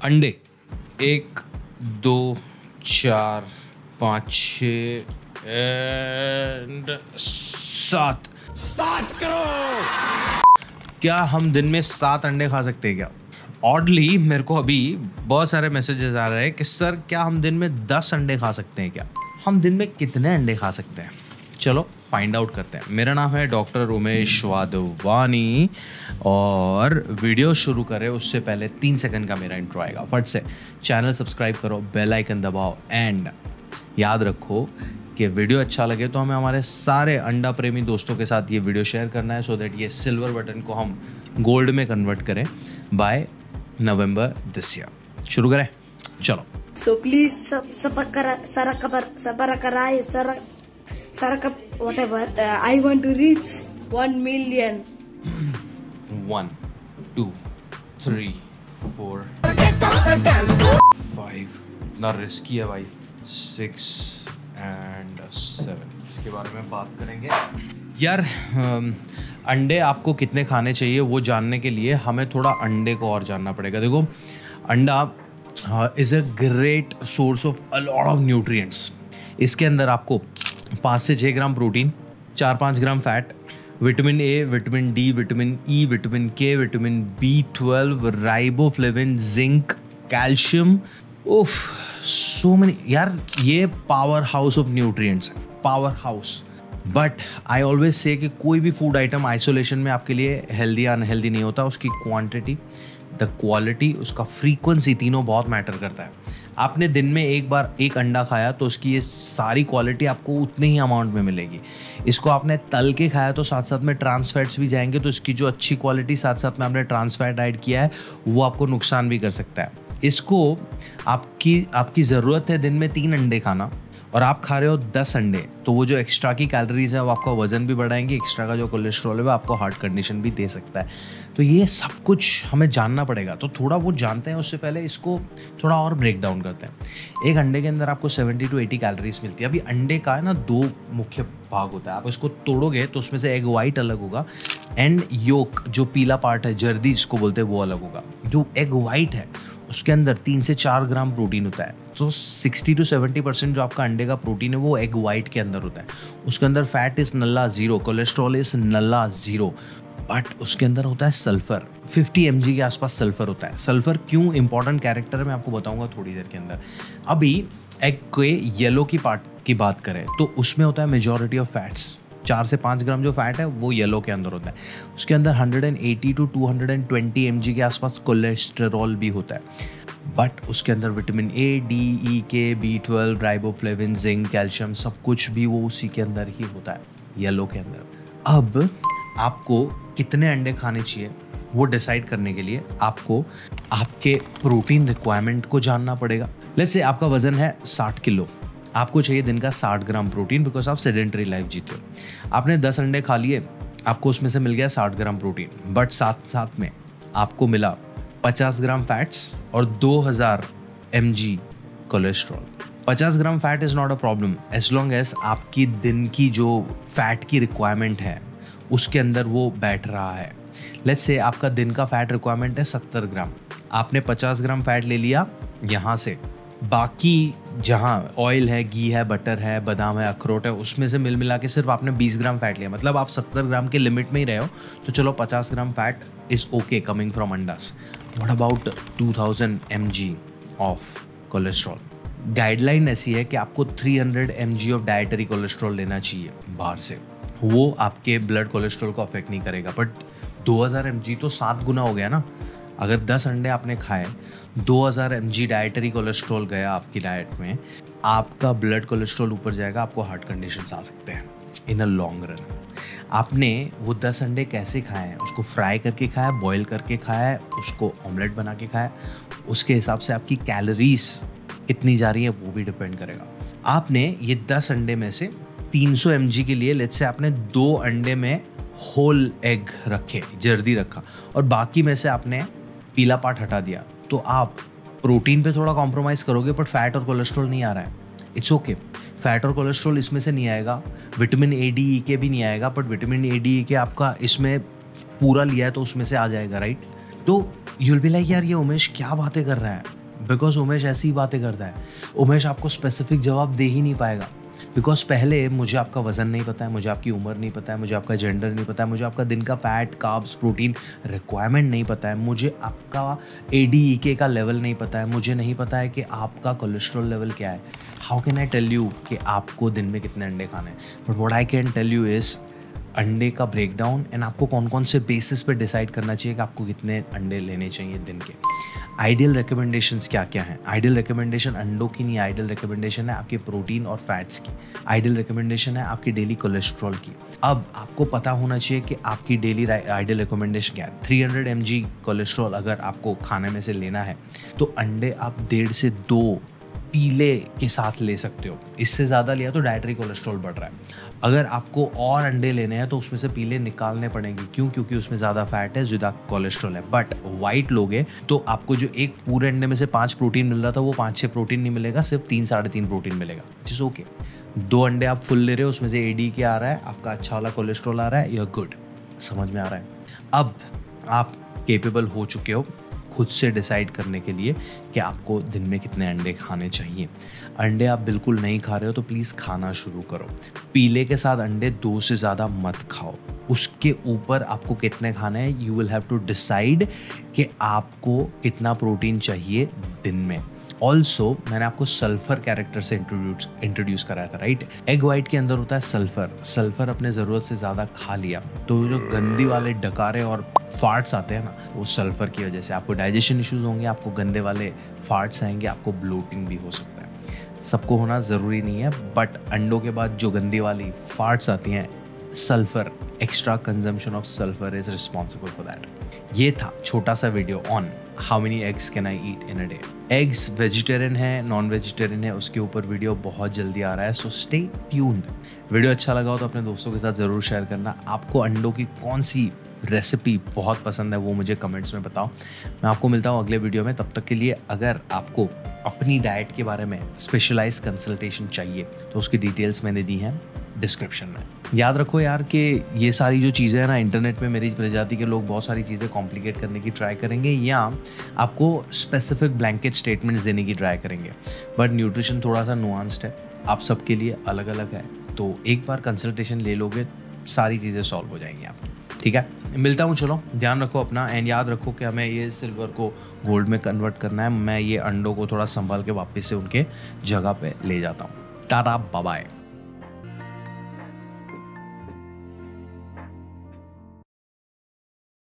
अंडे 1 2 4 5 6 एंड 7 करो। क्या हम दिन में 7 अंडे खा सकते हैं क्या? ऑडली मेरे को अभी बहुत सारे मैसेजेस आ रहे हैं कि सर क्या हम दिन में 10 अंडे खा सकते हैं क्या? हम दिन में कितने अंडे खा सकते हैं? चलो फाइंड आउट करते हैं। मेरा नाम है डॉक्टर उमेश वाधवानी और वीडियो शुरू करें उससे पहले 3 सेकंड का मेरा इंट्रो आएगा। फट से चैनल सब्सक्राइब करो, बेल आइकन दबाओ एंड याद रखो कि वीडियो अच्छा लगे तो हमें हमारे सारे अंडा प्रेमी दोस्तों के साथ ये वीडियो शेयर करना है सो दैट ये सिल्वर बटन को हम गोल्ड में कन्वर्ट करें बाय नवंबर दिस ईयर। शुरू करें, चलो। So please whatever. I want to reach 1 million. 1 2 3 4 5 ना रिस्की है भाई, 6 एंड 7। इसके बारे में बात करेंगे यार। अंडे आपको कितने खाने चाहिए वो जानने के लिए हमें थोड़ा अंडे को और जानना पड़ेगा। देखो, अंडा is a great source of a lot of nutrients. इसके अंदर आपको 5 से 6 gram protein, 4-5 gram fat, vitamin A, vitamin D, vitamin E, vitamin K, vitamin B12, riboflavin, zinc, calcium, उफ सो मेनी यार। ये पावर हाउस ऑफ न्यूट्रिएंट्स है, power house. But I always say कि कोई भी फूड आइटम आइसोलेशन में आपके लिए हेल्दी या अनहेल्दी नहीं होता। उसकी क्वांटिटी, द क्वालिटी, उसका फ्रीक्वेंसी, तीनों बहुत मैटर करता है। आपने दिन में एक बार एक अंडा खाया तो उसकी ये सारी क्वालिटी आपको उतने ही अमाउंट में मिलेगी। इसको आपने तल के खाया तो साथ साथ में ट्रांस फैट्स भी जाएंगे, तो इसकी जो अच्छी क्वालिटी साथ साथ में आपने ट्रांस फैट ऐड किया है वो आपको नुकसान भी कर सकता है। इसको आपकी ज़रूरत है दिन में 3 अंडे खाना और आप खा रहे हो 10 अंडे, तो वो जो एक्स्ट्रा की कैलोरीज है वो आपका वजन भी बढ़ाएंगे, एक्स्ट्रा का जो कोलेस्ट्रॉल है वो आपको हार्ट कंडीशन भी दे सकता है। तो ये सब कुछ हमें जानना पड़ेगा। तो थोड़ा वो जानते हैं उससे पहले इसको थोड़ा और ब्रेक डाउन करते हैं। एक अंडे के अंदर आपको 70 to 80 कैलोरीज मिलती है। अभी अंडे का है ना 2 मुख्य भाग होता है। आप इसको तोड़ोगे तो उसमें से एग वाइट अलग होगा एंड योक जो पीला पार्ट है, जर्दी जिसको बोलते हैं, वो अलग होगा। जो एग वाइट है उसके अंदर 3 से 4 ग्राम प्रोटीन होता है। तो 60 to 70% जो आपका अंडे का प्रोटीन है वो एग वाइट के अंदर होता है। उसके अंदर fat is Nalla 0, cholesterol is Nalla 0, but उसके अंदर होता है सल्फर। 50 mg के आसपास सल्फर होता है। सल्फर क्यों इंपॉर्टेंट कैरेक्टर है मैं आपको बताऊंगा थोड़ी देर के अंदर। अभी एग के येलो की पार्ट की बात करें तो उसमें होता है मेजॉरिटी ऑफ फैट्स। 4 से 5 ग्राम जो फैट है वो येलो के अंदर होता है। उसके अंदर 180 to 220 mg के आसपास कोलेस्ट्रॉल भी होता है। बट उसके अंदर विटामिन ए, डी, ई, के, B12, राइबोफ्लेविन, जिंक, कैल्शियम, सब कुछ भी वो उसी के अंदर ही होता है, येलो के अंदर। अब आपको कितने अंडे खाने चाहिए वो डिसाइड करने के लिए आपको आपके प्रोटीन रिक्वायरमेंट को जानना पड़ेगा। लेट्स से आपका वजन है 60 किलो, आपको चाहिए दिन का 60 ग्राम प्रोटीन बिकॉज आप सेडेंटरी लाइफ जीते हो। आपने 10 अंडे खा लिए, आपको उसमें से मिल गया 60 ग्राम प्रोटीन, बट साथ साथ में आपको मिला 50 ग्राम फैट्स और 2000 mg cholesterol. 50 gram fat is not a problem as long as आपकी दिन की जो फैट की रिक्वायरमेंट है उसके अंदर वो बैठ रहा है। लेट्स से आपका दिन का फैट रिक्वायरमेंट है 70 ग्राम, आपने 50 ग्राम फैट ले लिया यहाँ से, बाकी जहाँ ऑयल है, घी है, बटर है, बादाम है, अखरोट है, उसमें से मिल मिला के सिर्फ आपने 20 ग्राम फैट लिया। मतलब आप 70 ग्राम के लिमिट में ही रहे हो, तो चलो 50 gram fat is okay coming from अंडास। What about 2000 mg of cholesterol? Guideline ऐसी है कि आपको 300 mg ऑफ डाइटरी कोलेस्ट्रॉल लेना चाहिए बाहर से। वो आपके ब्लड कोलेस्ट्रॉल को अफेक्ट नहीं करेगा, बट 2000 mg तो 7 गुना हो गया ना। अगर 10 अंडे आपने खाए, 2000 mg डाइटरी कोलेस्ट्रॉल गया आपकी डाइट में, आपका ब्लड कोलेस्ट्रॉल ऊपर जाएगा, आपको हार्ट कंडीशंस आ सकते हैं इन अ लॉन्ग रन। आपने वो 10 अंडे कैसे खाए हैं? उसको फ्राई करके खाया, बॉईल करके खाया है, उसको ऑमलेट बना के खाया, उसके हिसाब से आपकी कैलोरीज कितनी जा रही है वो भी डिपेंड करेगा। आपने ये 10 अंडे में से 300 mg के लिए लेट्स से आपने 2 अंडे में होल एग रखे, जर्दी रखा, और बाकी में से आपने पीला पार्ट हटा दिया, तो आप प्रोटीन पे थोड़ा कॉम्प्रोमाइज़ करोगे बट फैट और कोलेस्ट्रॉल नहीं आ रहा है। इट्स ओके, फैट और कोलेस्ट्रॉल इसमें से नहीं आएगा, विटामिन ए, डी, ई के भी नहीं आएगा, बट विटामिन ए, डी, ई के आपका इसमें पूरा लिया है तो उसमें से आ जाएगा, राइट? तो यूल बी लाइक यार ये उमेश क्या बातें कर रहा है, बिकॉज उमेश ऐसी ही बातें करता है। उमेश आपको स्पेसिफिक जवाब दे ही नहीं पाएगा, बिकॉज पहले मुझे आपका वजन नहीं पता है, मुझे आपकी उम्र नहीं पता है, मुझे आपका जेंडर नहीं पता है, मुझे आपका दिन का फैट कार्ब्स प्रोटीन रिक्वायरमेंट नहीं पता है, मुझे आपका ADEK का लेवल नहीं पता है, मुझे नहीं पता है कि आपका कोलेस्ट्रॉल लेवल क्या है। How can I tell you कि आपको दिन में कितने अंडे खाने हैं? But what I can tell you is अंडे का ब्रेकडाउन एंड आपको कौन कौन से बेसिस पे डिसाइड करना चाहिए कि आपको कितने अंडे लेने चाहिए दिन के। आइडियल रिकमेंडेशंस क्या क्या हैं? आइडियल रिकमेंडेशन अंडों की नहीं, आइडियल रिकमेंडेशन है आपके प्रोटीन और फैट्स की। आइडियल रिकमेंडेशन है आपकी डेली कोलेस्ट्रॉल की। अब आपको पता होना चाहिए कि आपकी डेली आइडियल रिकमेंडेशन क्या है। 300 mg कोलेस्ट्रॉल अगर आपको खाने में से लेना है तो अंडे आप 1.5 से 2 पीले के साथ ले सकते हो। इससे ज़्यादा लिया तो डाइटरी कोलेस्ट्रॉल बढ़ रहा है। अगर आपको और अंडे लेने हैं तो उसमें से पीले निकालने पड़ेंगे। क्यों? क्योंकि उसमें ज़्यादा फैट है, ज़्यादा कोलेस्ट्रॉल है। बट वाइट लोगे तो आपको जो एक पूरे अंडे में से 5 प्रोटीन मिल रहा था वो 5-6 प्रोटीन नहीं मिलेगा, सिर्फ 3-3.5 प्रोटीन मिलेगा। जिस ओके 2 अंडे आप फुल ले रहे हो, उसमें से ADEK आ रहा है, आपका अच्छा वाला कोलेस्ट्रॉल आ रहा है, यू आर गुड। समझ में आ रहा है? अब आप केपेबल हो चुके हो खुद से डिसाइड करने के लिए कि आपको दिन में कितने अंडे खाने चाहिए। अंडे आप बिल्कुल नहीं खा रहे हो तो प्लीज़ खाना शुरू करो। पीले के साथ अंडे 2 से ज़्यादा मत खाओ। उसके ऊपर आपको कितने खाने हैं, you will have to decide कि आपको कितना प्रोटीन चाहिए दिन में। ऑल्सो मैंने आपको सल्फर कैरेक्टर से इंट्रोड्यूस कराया था, राइट? एग वाइट के अंदर होता है सल्फर। सल्फर अपने ज़रूरत से ज़्यादा खा लिया तो जो गंदी वाले डकारे और फार्ट्स आते हैं ना, वो सल्फर की वजह से आपको डाइजेशन इश्यूज होंगे, आपको गंदे वाले फार्ट्स आएंगे, आपको ब्लोटिंग भी हो सकता है। सबको होना ज़रूरी नहीं है, बट अंडों के बाद जो गंदी वाली फार्ट्स आती हैं, sulphur, extra consumption of sulphur is responsible for that. ये था छोटा सा video on how many eggs can I eat in a day. Eggs vegetarian है, नॉन वेजिटेरियन है, उसके ऊपर वीडियो बहुत जल्दी आ रहा है, सो स्टे ट्यून्ड। वीडियो अच्छा लगा हो तो अपने दोस्तों के साथ ज़रूर शेयर करना। आपको अंडों की कौन सी रेसिपी बहुत पसंद है वो मुझे कमेंट्स में बताओ। मैं आपको मिलता हूँ अगले वीडियो में। तब तक के लिए अगर आपको अपनी डाइट के बारे में स्पेशलाइज कंसल्टेशन चाहिए तो उसकी डिटेल्स मैंने दी हैं डिस्क्रिप्शन में। याद रखो यार कि ये सारी जो चीज़ें हैं ना, इंटरनेट में मेरी प्रजाति के लोग बहुत सारी चीज़ें कॉम्प्लिकेट करने की ट्राई करेंगे या आपको स्पेसिफिक ब्लैंकेट स्टेटमेंट्स देने की ट्राई करेंगे, बट न्यूट्रिशन थोड़ा सा नुआंस्ड है, आप सबके लिए अलग अलग है। तो एक बार कंसल्टेशन ले लोगे सारी चीज़ें सॉल्व हो जाएंगी आपकी। ठीक है, मिलता हूँ। चलो, ध्यान रखो अपना एंड याद रखो कि हमें ये सिल्वर को गोल्ड में कन्वर्ट करना है। मैं ये अंडों को थोड़ा संभाल के वापस से उनके जगह पे ले जाता हूँ। Tata, bye bye.